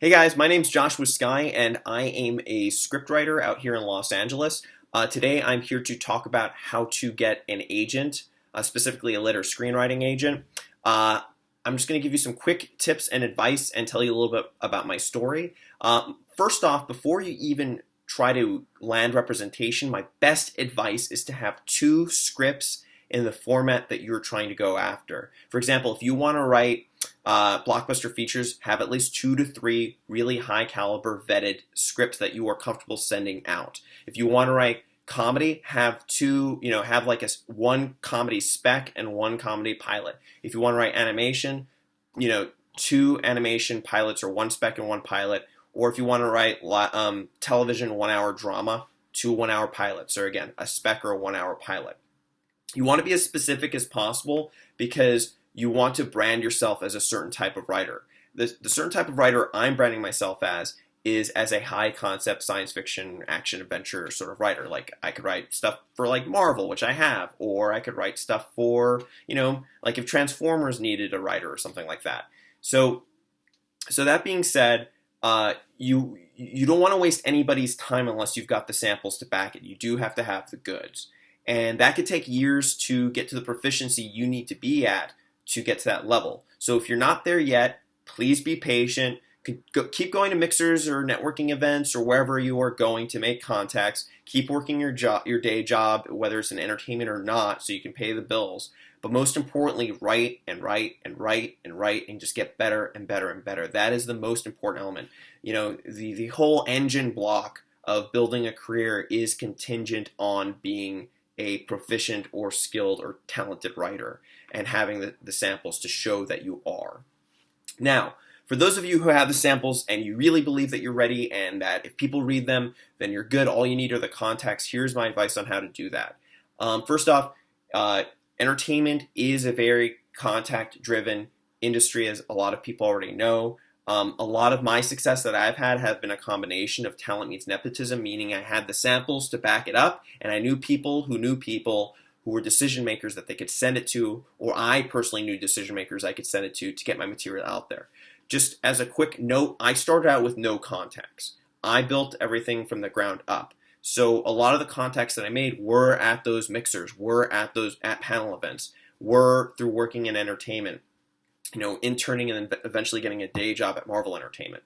Hey guys, my name's Joshua Sky, and I am a scriptwriter out here in Los Angeles. Today I'm here to talk about how to get an agent, specifically a lit or screenwriting agent. I'm just going to give you some quick tips and advice and tell you a little bit about my story. First off, before you even try to land representation, my best advice is to have two scripts in the format that you're trying to go after. For example, if you want to write blockbuster features, have at least 2 to 3 really high caliber vetted scripts that you are comfortable sending out. If you want to write comedy, have one comedy spec and one comedy pilot. If you want to write animation, 2 animation pilots or one spec and one pilot. Or if you want to write television 1-hour drama, 2 1-hour pilots, or again, a spec or a 1-hour pilot. You want to be as specific as possible because you want to brand yourself as a certain type of writer. The certain type of writer I'm branding myself as is as a high concept science fiction, action, adventure sort of writer. Like I could write stuff for like Marvel, which I have, or I could write stuff for, like if Transformers needed a writer or something like that. So that being said, you don't want to waste anybody's time unless you've got the samples to back it. You do have to have the goods. And that could take years to get to the proficiency you need to be at to get to that level. So if you're not there yet, please be patient. Keep going to mixers or networking events or wherever you are going to make contacts. Keep working your day job, whether it's in entertainment or not, so you can pay the bills. But most importantly, write and write and write and write and just get better and better and better. That is the most important element. The whole engine block of building a career is contingent on being a proficient or skilled or talented writer and having the samples to show that you are. Now, for those of you who have the samples and you really believe that you're ready and that if people read them, then you're good, all you need are the contacts, here's my advice on how to do that. First off, entertainment is a very contact-driven industry, as a lot of people already know. A lot of my success that I've had has been a combination of talent meets nepotism, meaning I had the samples to back it up, and I knew people who were decision makers that they could send it to, or I personally knew decision makers I could send it to get my material out there. Just as a quick note, I started out with no contacts. I built everything from the ground up. So a lot of the contacts that I made were at those mixers, were at panel events, were through working in entertainment, interning and then eventually getting a day job at Marvel Entertainment.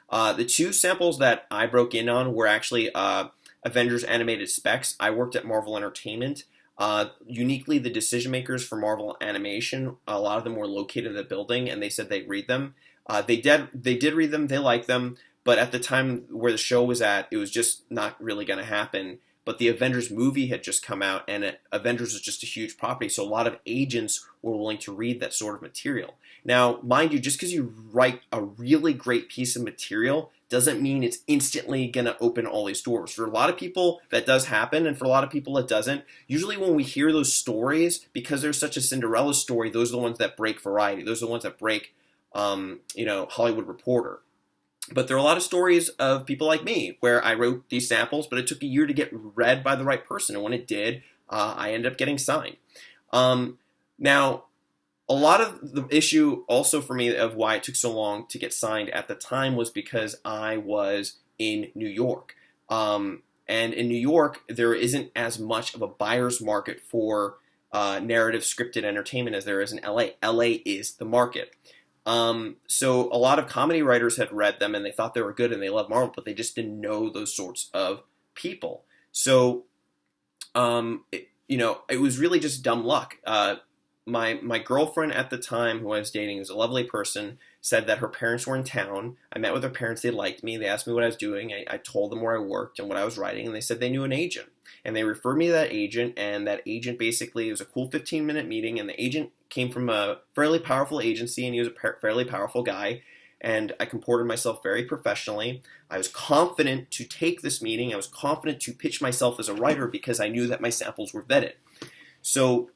The 2 samples that I broke in on were actually Avengers animated specs. I worked at Marvel Entertainment. Uniquely, the decision makers for Marvel Animation, a lot of them were located in the building, and they said they'd read them. They did read them. They liked them, but at the time where the show was at, it was just not really going to happen. But the Avengers movie had just come out, and Avengers was just a huge property, so a lot of agents were willing to read that sort of material. Now, mind you, just because you write a really great piece of material doesn't mean it's instantly going to open all these doors. For a lot of people, that does happen, and for a lot of people, it doesn't. Usually when we hear those stories, because there's such a Cinderella story, those are the ones that break Variety. Those are the ones that break, Hollywood Reporter. But there are a lot of stories of people like me where I wrote these samples, but it took a year to get read by the right person. And when it did, I ended up getting signed. Now, a lot of the issue also for me of why it took so long to get signed at the time was because I was in New York. And in New York, there isn't as much of a buyer's market for narrative scripted entertainment as there is in LA. LA is the market. So a lot of comedy writers had read them and they thought they were good and they loved Marvel, but they just didn't know those sorts of people. So, it was really just dumb luck. My girlfriend at the time, who I was dating, was a lovely person, said that her parents were in town. I met with her parents. They liked me. They asked me what I was doing. I told them where I worked and what I was writing, and they said they knew an agent. And they referred me to that agent, and that agent basically, it was a cool 15-minute meeting, and the agent came from a fairly powerful agency, and he was a fairly powerful guy, and I comported myself very professionally. I was confident to take this meeting. I was confident to pitch myself as a writer because I knew that my samples were vetted. So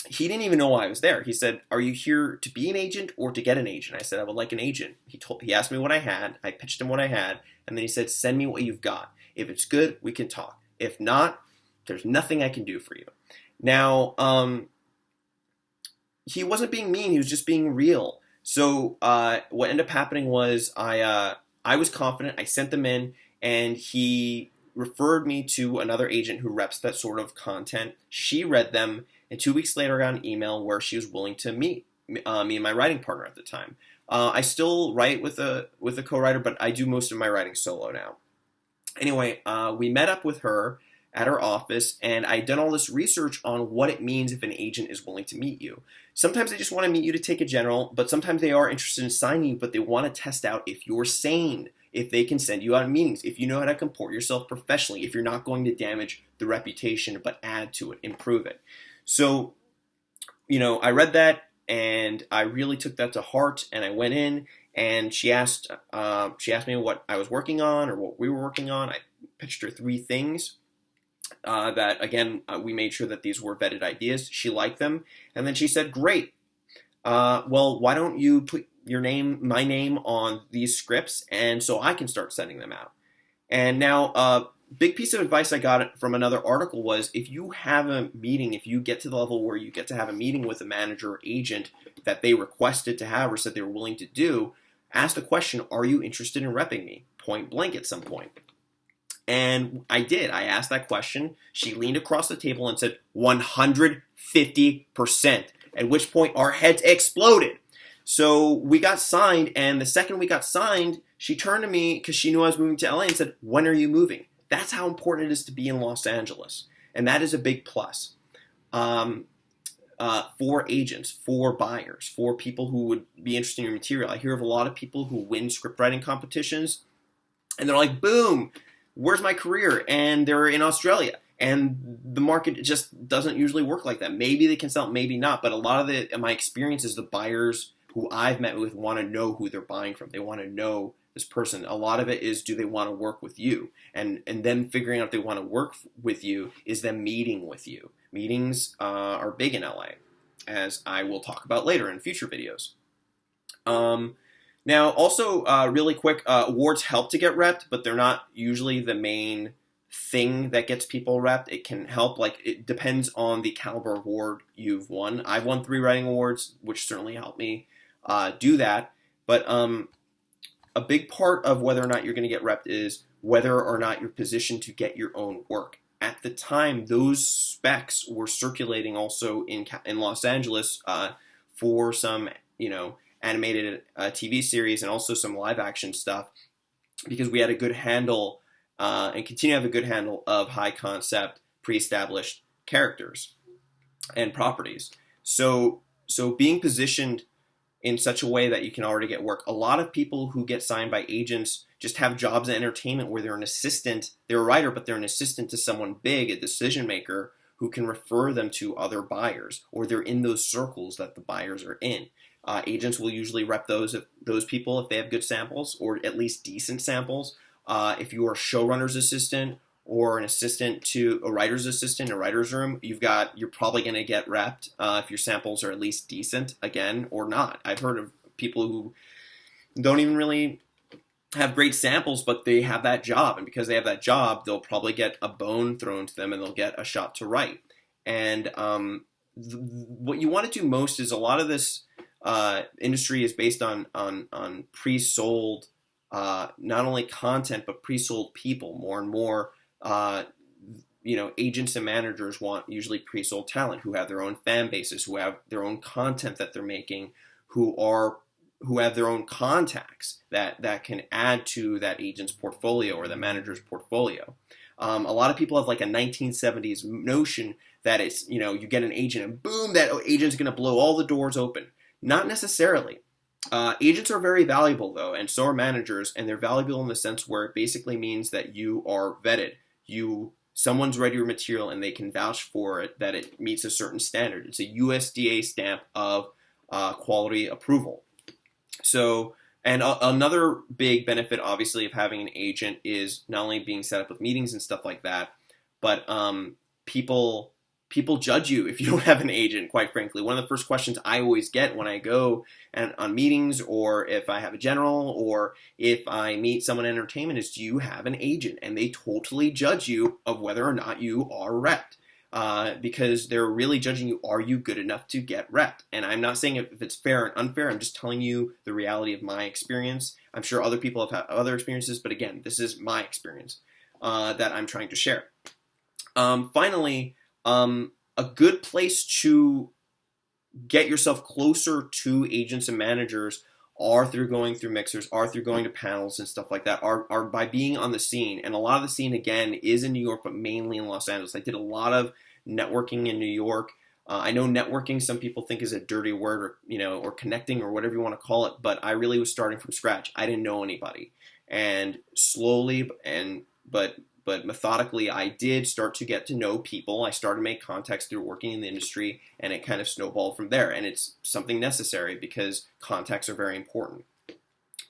he didn't even know why I was there. He said, "Are you here to be an agent or to get an agent?" I said, "I would like an agent." He asked me what I had. I pitched him what I had, and then he said, "Send me what you've got. If it's good, we can talk. If not, there's nothing I can do for you." Now, he wasn't being mean. He was just being real. So what ended up happening was I I was confident. I sent them in, and he referred me to another agent who reps that sort of content. She read them, and 2 weeks later, I got an email where she was willing to meet me and my writing partner at the time. I still write with a co-writer, but I do most of my writing solo now. Anyway, we met up with her at her office, and I'd done all this research on what it means if an agent is willing to meet you. Sometimes they just want to meet you to take a general, but sometimes they are interested in signing you, but they want to test out if you're sane, if they can send you out meetings, if you know how to comport yourself professionally, if you're not going to damage the reputation, but add to it, improve it. So, I read that, and I really took that to heart, and I went in, and she asked me what I was working on or what we were working on. I pitched her 3 things. That again, we made sure that these were vetted ideas. She liked them, and then she said, "Great. Well, why don't you put my name on these scripts, and so I can start sending them out." And now, a big piece of advice I got from another article was, if you have a meeting, if you get to the level where you get to have a meeting with a manager or agent that they requested to have or said they were willing to do, ask the question, "Are you interested in repping me?" Point blank at some point. And I did. I asked that question. She leaned across the table and said 150%, at which point our heads exploded. So we got signed, and the second we got signed, she turned to me because she knew I was moving to LA and said, "When are you moving?" That's how important it is to be in Los Angeles. And that is a big plus for agents, for buyers, for people who would be interested in your material. I hear of a lot of people who win script writing competitions, and they're like, boom, where's my career? And they're in Australia. And the market just doesn't usually work like that. Maybe they can sell, maybe not. But a lot of my experience is the buyers who I've met with want to know who they're buying from. They want to know this person. A lot of it is, do they want to work with you? And then figuring out if they want to work with you is them meeting with you. Meetings are big in LA, as I will talk about later in future videos. Now, also, really quick, awards help to get repped, but they're not usually the main thing that gets people repped. It can help, it depends on the caliber award you've won. I've won 3 writing awards, which certainly helped me do that. But a big part of whether or not you're going to get repped is whether or not you're positioned to get your own work. At the time, those specs were circulating also in Los Angeles for some, animated TV series and also some live action stuff, because we had a good handle and continue to have a good handle of high concept, pre-established characters and properties. So being positioned in such a way that you can already get work. A lot of people who get signed by agents just have jobs in entertainment where they're an assistant, they're a writer, but they're an assistant to someone big, a decision maker, who can refer them to other buyers, or they're in those circles that the buyers are in. Agents will usually rep those people if they have good samples, or at least decent samples. If you are a showrunner's assistant or an assistant to a writer's assistant in a writer's room, you're probably going to get repped if your samples are at least decent, again, or not. I've heard of people who don't even really have great samples, but they have that job, and because they have that job, they'll probably get a bone thrown to them, and they'll get a shot to write. And what you want to do most is, a lot of this industry is based on pre-sold, not only content, but pre-sold people. More and more, agents and managers want usually pre-sold talent who have their own fan bases, who have their own content that they're making, who have their own contacts that can add to that agent's portfolio or the manager's portfolio. A lot of people have like a 1970s notion that it's, you get an agent and boom, that agent's going to blow all the doors open. Not necessarily. Agents are very valuable, though, and so are managers, and they're valuable in the sense where it basically means that you are vetted. Someone's read your material and they can vouch for it, that it meets a certain standard. It's a USDA stamp of quality approval. So, and another big benefit, obviously, of having an agent is not only being set up with meetings and stuff like that, but people judge you if you don't have an agent, quite frankly. One of the first questions I always get when I go on meetings, or if I have a general, or if I meet someone in entertainment, is, do you have an agent? And they totally judge you of whether or not you are repped. because they're really judging you. Are you good enough to get repped? And I'm not saying if it's fair and unfair. I'm just telling you the reality of my experience. I'm sure other people have had other experiences, but again, this is my experience that I'm trying to share. Finally, a good place to get yourself closer to agents and managers are through going through mixers, are through going to panels and stuff like that, are by being on the scene. And a lot of the scene, again, is in New York, but mainly in Los Angeles. I did a lot of networking in New York. I know networking, some people think is a dirty word, or connecting or whatever you want to call it, but I really was starting from scratch. I didn't know anybody. And slowly but methodically, I did start to get to know people. I started to make contacts through working in the industry, and it kind of snowballed from there. And it's something necessary because contacts are very important.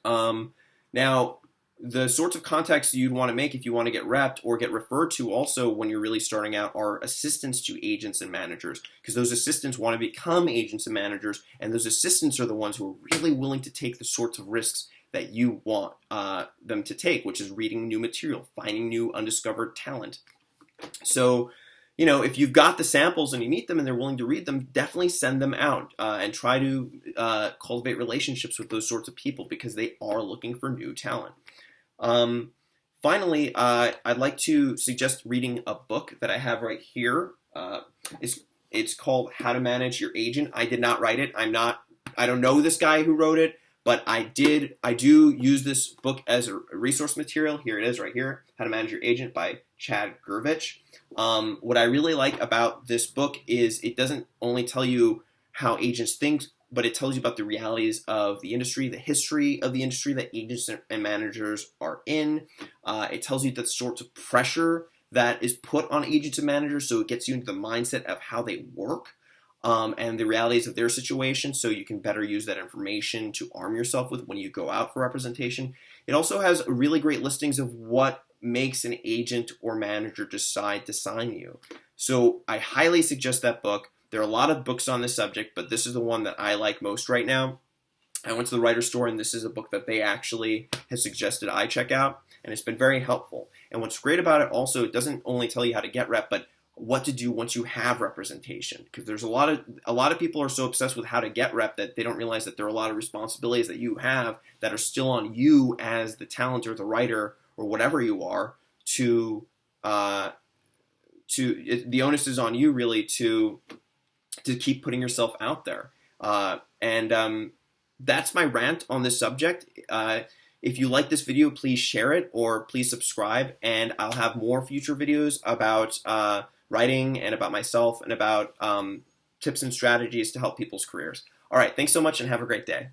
Now, the sorts of contacts you'd want to make if you want to get repped or get referred to also when you're really starting out are assistants to agents and managers, because those assistants want to become agents and managers, and those assistants are the ones who are really willing to take the sorts of risks that you want them to take, which is reading new material, finding new undiscovered talent. So, if you've got the samples and you meet them and they're willing to read them, definitely send them out and try to cultivate relationships with those sorts of people because they are looking for new talent. Finally, I'd like to suggest reading a book that I have right here. It's called How to Manage Your Agent. I did not write it. I don't know this guy who wrote it, but I do use this book as a resource material. Here it is right here, How to Manage Your Agent by Chad Gervich. What I really like about this book is it doesn't only tell you how agents think, but it tells you about the realities of the industry, the history of the industry that agents and managers are in. It tells you the sorts of pressure that is put on agents and managers, so it gets you into the mindset of how they work. And the realities of their situation, so you can better use that information to arm yourself with when you go out for representation. It also has really great listings of what makes an agent or manager decide to sign you. So I highly suggest that book. There are a lot of books on this subject, but this is the one that I like most right now. I went to the writer's store, and this is a book that they actually have suggested I check out, and it's been very helpful. And what's great about it also, it doesn't only tell you how to get rep, but what to do once you have representation, because there's a lot of people are so obsessed with how to get rep that they don't realize that there are a lot of responsibilities that you have that are still on you as the talent or the writer or whatever you are the onus is on you really to keep putting yourself out there. And that's my rant on this subject. If you like this video, please share it or please subscribe, and I'll have more future videos about writing and about myself and about tips and strategies to help people's careers. All right, thanks so much and have a great day.